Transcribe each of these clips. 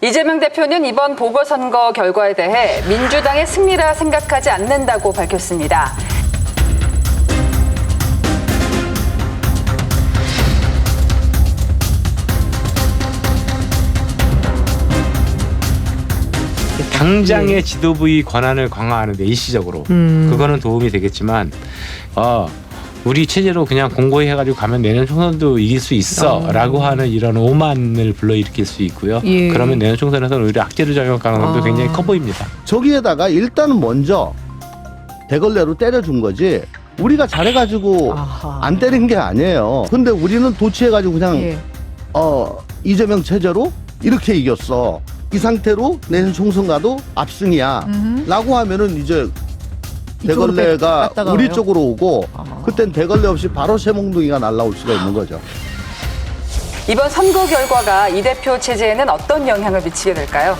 이재명 대표는 이번 보궐선거 결과에 대해 민주당의 승리라 생각하지 않는다고 밝혔습니다. 당장의 지도부의 권한을 강화하는 데 일시적으로 그거는 도움이 되겠지만 우리 체제로 그냥 공고히 해가지고 가면 내년 총선도 이길 수 있어라고 하는 이런 오만을 불러일으킬 수 있고요. 예. 그러면 내년 총선에서는 오히려 악재를 적용할 가능성도 굉장히 커 보입니다. 저기에다가 일단은 먼저 대걸레로 때려준 거지 우리가 잘해가지고 아하. 안 때린 게 아니에요. 근데 우리는 도취해가지고 그냥 예. 이재명 체제로 이렇게 이겼어. 이 상태로 내년 총선 가도 압승이야 라고 하면은 이제 대걸레가 갔다가 우리 와요? 쪽으로 오고 그땐 대걸레 없이 바로 새몽둥이가 날라올 수가 있는 거죠. 이번 선거 결과가 이 대표 체제에는 어떤 영향을 미치게 될까요?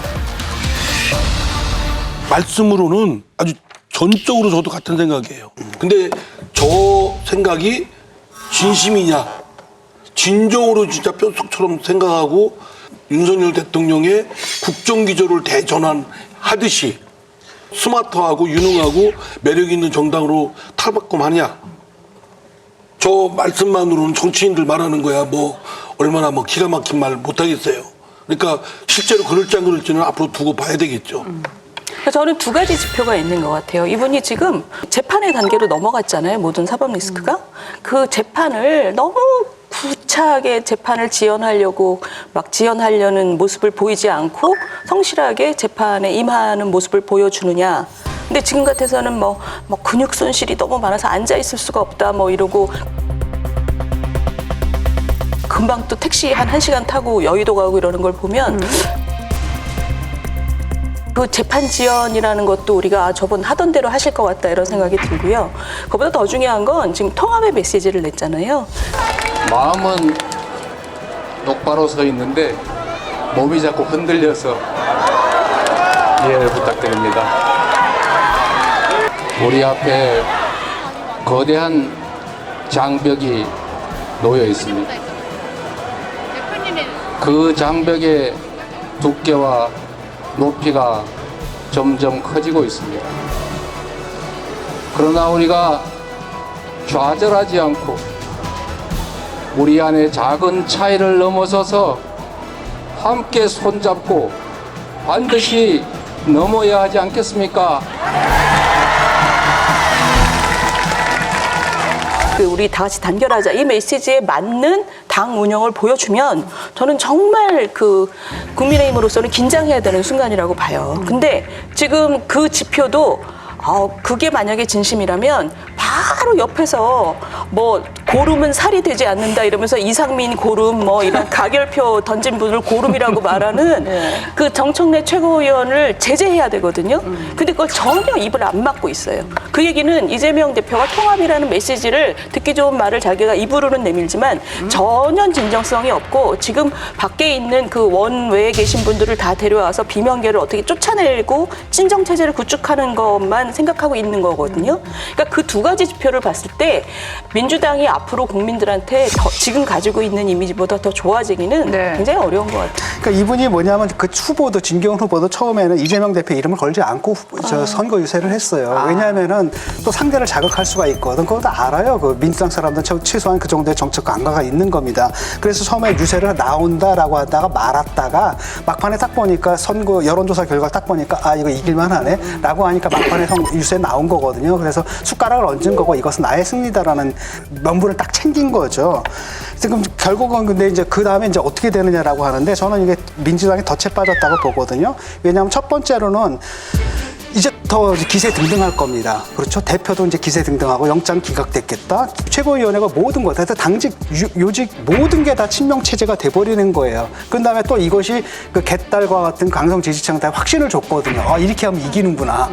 말씀으로는 아주 전적으로 저도 같은 생각이에요. 근데 저 생각이 진심이냐, 진정으로 진짜 뼛속처럼 생각하고 윤석열 대통령의 국정기조를 대전환하듯이 스마트하고 유능하고 매력 있는 정당으로 탈바꿈하냐. 저 말씀만으로는 정치인들 말하는 거야 뭐 얼마나 뭐 기가 막힌 말 못하겠어요. 그러니까 실제로 그럴지 안 그럴지는 앞으로 두고 봐야 되겠죠. 저는 두 가지 지표가 있는 것 같아요. 이분이 지금 재판의 단계로 넘어갔잖아요. 모든 사법 리스크가. 그 재판을 너무 구차하게 재판을 지연하려는 모습을 보이지 않고 성실하게 재판에 임하는 모습을 보여주느냐. 근데 지금 같아서는 뭐 근육 손실이 너무 많아서 앉아 있을 수가 없다 뭐 이러고 금방 또 택시 한 1시간 타고 여의도 가고 이러는 걸 보면 그 재판 지연이라는 것도 우리가 저번 하던 대로 하실 것 같다 이런 생각이 들고요. 그보다 더 중요한 건 지금 통합의 메시지를 냈잖아요. 마음은 똑바로 서 있는데 몸이 자꾸 흔들려서 이해를 부탁드립니다. 우리 앞에 거대한 장벽이 놓여 있습니다. 그 장벽의 두께와 높이가 점점 커지고 있습니다. 그러나 우리가 좌절하지 않고 우리 안에 작은 차이를 넘어서서 함께 손잡고 반드시 넘어야 하지 않겠습니까? 우리 다 같이 단결하자 이 메시지에 맞는 당 운영을 보여주면 저는 정말 그 국민의힘으로서는 긴장해야 되는 순간이라고 봐요. 근데 지금 그 지표도 그게 만약에 진심이라면 바로 옆에서 뭐 고름은 살이 되지 않는다 이러면서 이상민 고름 뭐 이런 가결표 던진 분을 고름이라고 말하는 그 정청래 최고위원을 제재해야 되거든요. 근데 그걸 전혀 입을 안 막고 있어요. 그 얘기는 이재명 대표가 통합이라는 메시지를 듣기 좋은 말을 자기가 입으로는 내밀지만 전혀 진정성이 없고 지금 밖에 있는 그 원외에 계신 분들을 다 데려와서 비명계를 어떻게 쫓아내고 친정체제를 구축하는 것만 생각하고 있는 거거든요. 그러니까 그 두 가지 지표를 봤을 때 민주당이 앞으로 국민들한테 지금 가지고 있는 이미지보다 더 좋아지기는 굉장히 어려운 것 같아요. 그러니까 이분이 뭐냐면 그 후보도 진경훈 후보도 처음에는 이재명 대표 이름을 걸지 않고 선거 유세를 했어요. 왜냐하면은 또 상대를 자극할 수가 있거든. 그것도 알아요. 그 민주당 사람들은 최소한 그 정도의 정책 감각가 있는 겁니다. 그래서 처음에 유세를 나온다라고 하다가 말았다가 막판에 딱 보니까 선거 여론조사 결과 딱 보니까 이거 이길만하네라고 하니까 막판에 유세 나온 거거든요. 그래서 숟가락을 얹은 거고 이것은 나의 승리다라는 명분을 딱 챙긴 거죠. 지금 결국은 근데 이제 그 다음에 이제 어떻게 되느냐라고 하는데 저는 이게 민주당이 덫에 빠졌다고 보거든요. 왜냐하면 첫 번째로는 이제 더 기세 등등할 겁니다. 그렇죠. 대표도 이제 기세 등등하고 영장 기각됐겠다. 최고위원회가 모든 것, 당직, 요직 모든 게 다 친명 체제가 돼버리는 거예요. 그 다음에 또 이것이 그 개딸과 같은 강성 지지층한테 확신을 줬거든요. 이렇게 하면 이기는구나.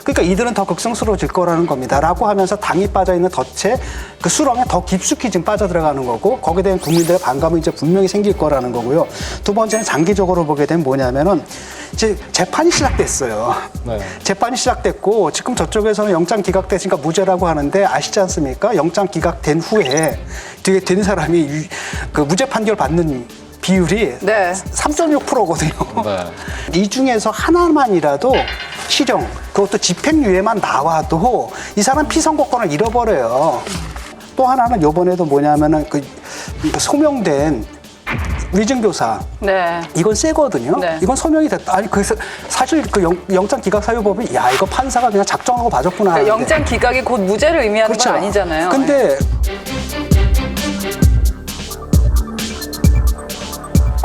그러니까 이들은 더 극성스러워질 거라는 겁니다. 라고 하면서 당이 빠져있는 덫에 그 수렁에 더 깊숙이 지금 빠져들어가는 거고 거기에 대한 국민들의 반감은 이제 분명히 생길 거라는 거고요. 두 번째는 장기적으로 보게 되면 뭐냐면은 이제 재판이 시작됐어요. 네. 재판이 시작됐고 지금 저쪽에서는 영장 기각됐으니까 무죄라고 하는데 아시지 않습니까? 영장 기각된 후에 뒤에 된 사람이 그 무죄 판결 받는 비율이 네. 3.6%거든요. 네. 이 중에서 하나만이라도 실형, 그것도 집행유예만 나와도 이 사람 피선거권을 잃어버려요. 또 하나는 요번에도 뭐냐면은 그 소명된 위증교사. 네. 이건 세거든요. 네. 이건 소명이 됐다. 아니, 그래서 사실 그 영장 기각 사유법이 야, 이거 판사가 그냥 작정하고 봐줬구나. 그러니까 하는데. 영장 기각이 곧 무죄를 의미하는 그렇죠. 건 아니잖아요. 근데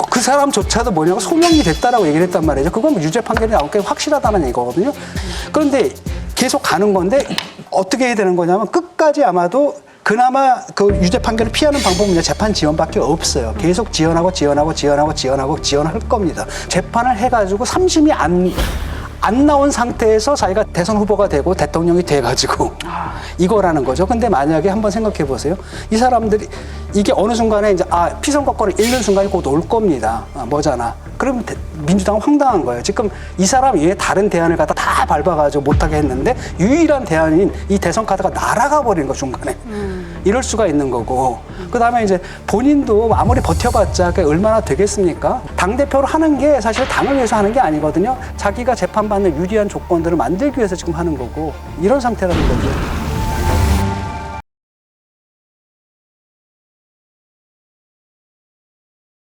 그 사람조차도 뭐냐고 소명이 됐다라고 얘기를 했단 말이죠. 그건 뭐 유죄 판결이 나올 게 확실하다는 얘기거든요. 그런데 계속 가는 건데 어떻게 해야 되는 거냐면 끝까지 아마도 그나마 그 유죄 판결을 피하는 방법은 이제 재판 지연밖에 없어요. 계속 지연할 겁니다. 재판을 해가지고 3심이 안 나온 상태에서 자기가 대선 후보가 되고 대통령이 돼가지고 이거라는 거죠. 근데 만약에 한번 생각해 보세요. 이 사람들이 이게 어느 순간에 이제 피선거권을 잃는 순간이 곧 올 겁니다. 뭐잖아. 그럼 민주당은 황당한 거예요. 지금 이 사람 외에 다른 대안을 갖다 다 밟아가지고 못하게 했는데 유일한 대안인 이 대선 카드가 날아가 버리는 거 중간에. 이럴 수가 있는 거고. 그다음에 이제 본인도 아무리 버텨봤자 그게 얼마나 되겠습니까? 당대표를 하는 게 사실 당을 위해서 하는 게 아니거든요. 자기가 재판받는 유리한 조건들을 만들기 위해서 지금 하는 거고 이런 상태라는 거죠.